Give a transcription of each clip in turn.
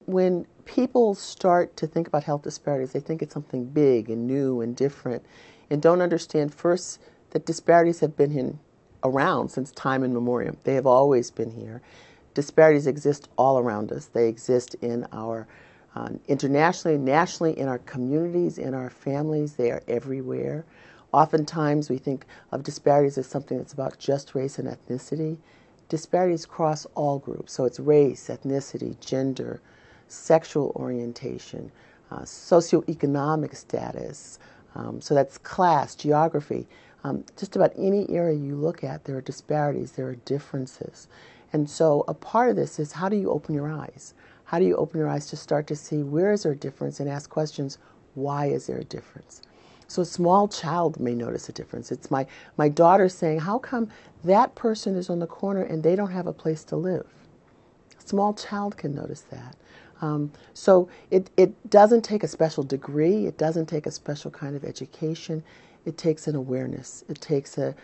When people start to think about health disparities, they think it's something big and new and different, and don't understand first that disparities have been around since time immemorial. They have always been here. Disparities exist all around us. They exist in our internationally, nationally, in our communities, in our families. They are everywhere. Oftentimes we think of disparities as something that's about just race and ethnicity. Disparities cross all groups. So it's race, ethnicity, gender, sexual orientation, socioeconomic status. So that's class, geography. Just about any area you look at, there are disparities, there are differences. And so a part of this is, how do you open your eyes? How do you open your eyes to start to see where is there a difference and ask questions, why is there a difference? So a small child may notice a difference. It's my daughter saying, how come that person is on the corner and they don't have a place to live? A small child can notice that. So it doesn't take a special degree. It doesn't take a special kind of education. It takes an awareness. It takes an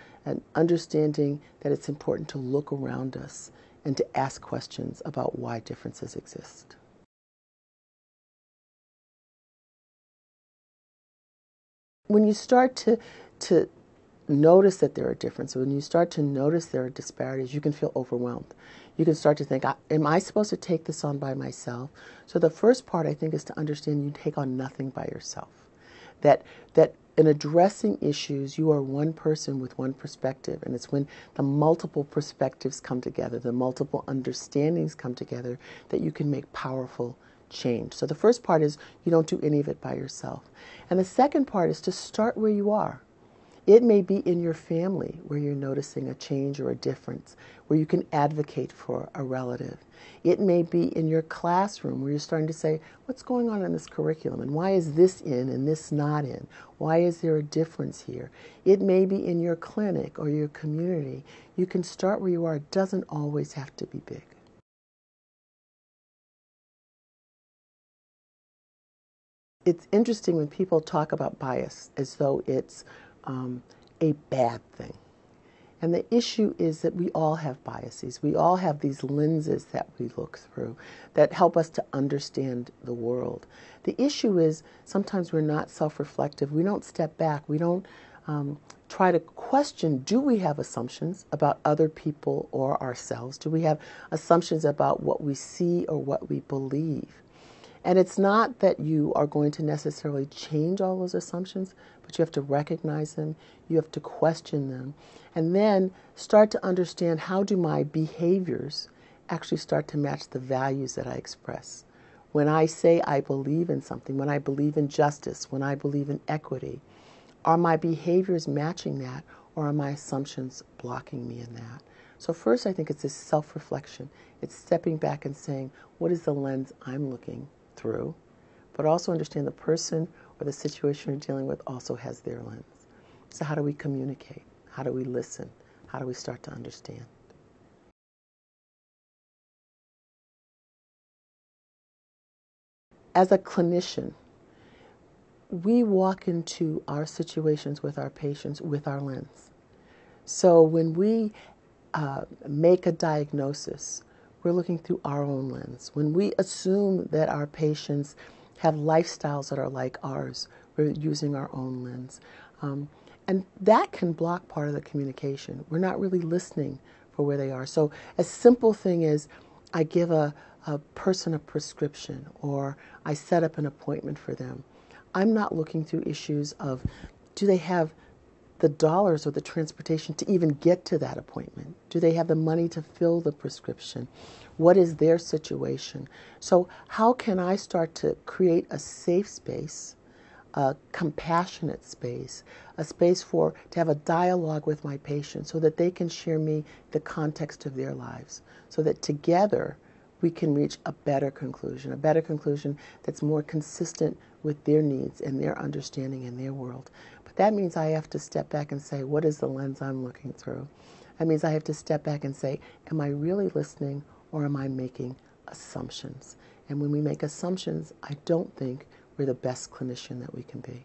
understanding that it's important to look around us and to ask questions about why differences exist. When you start to notice that there are differences, when you start to notice there are disparities, you can feel overwhelmed. You can start to think, am I supposed to take this on by myself? So the first part, I think, is to understand you take on nothing by yourself. That in addressing issues, you are one person with one perspective, and it's when the multiple perspectives come together, the multiple understandings come together, that you can make powerful change. So the first part is you don't do any of it by yourself. And the second part is to start where you are. It may be in your family where you're noticing a change or a difference, where you can advocate for a relative. It may be in your classroom where you're starting to say, what's going on in this curriculum, and why is this in and this not in? Why is there a difference here? It may be in your clinic or your community. You can start where you are. It doesn't always have to be big. It's interesting when people talk about bias as though it's a bad thing. And the issue is that we all have biases. We all have these lenses that we look through that help us to understand the world. The issue is sometimes we're not self-reflective. We don't step back. We don't try to question, do we have assumptions about other people or ourselves? Do we have assumptions about what we see or what we believe? And it's not that you are going to necessarily change all those assumptions, but you have to recognize them, you have to question them, and then start to understand, how do my behaviors actually start to match the values that I express? When I say I believe in something, when I believe in justice, when I believe in equity, are my behaviors matching that, or are my assumptions blocking me in that? So first, I think it's this self-reflection. It's stepping back and saying, what is the lens I'm looking through? But also understand the person or the situation you're dealing with also has their lens. So how do we communicate? How do we listen? How do we start to understand? As a clinician, we walk into our situations with our patients with our lens. So when we make a diagnosis, we're looking through our own lens. When we assume that our patients have lifestyles that are like ours, we're using our own lens. And that can block part of the communication. We're not really listening for where they are. So a simple thing is, I give a person a prescription, or I set up an appointment for them. I'm not looking through issues of, do they have the dollars or the transportation to even get to that appointment? Do they have the money to fill the prescription? What is their situation? So how can I start to create a safe space, a compassionate space, a space to have a dialogue with my patient so that they can share me the context of their lives, so that together we can reach a better conclusion that's more consistent with their needs and their understanding and their world. But that means I have to step back and say, what is the lens I'm looking through? That means I have to step back and say, am I really listening, or am I making assumptions? And when we make assumptions, I don't think we're the best clinician that we can be.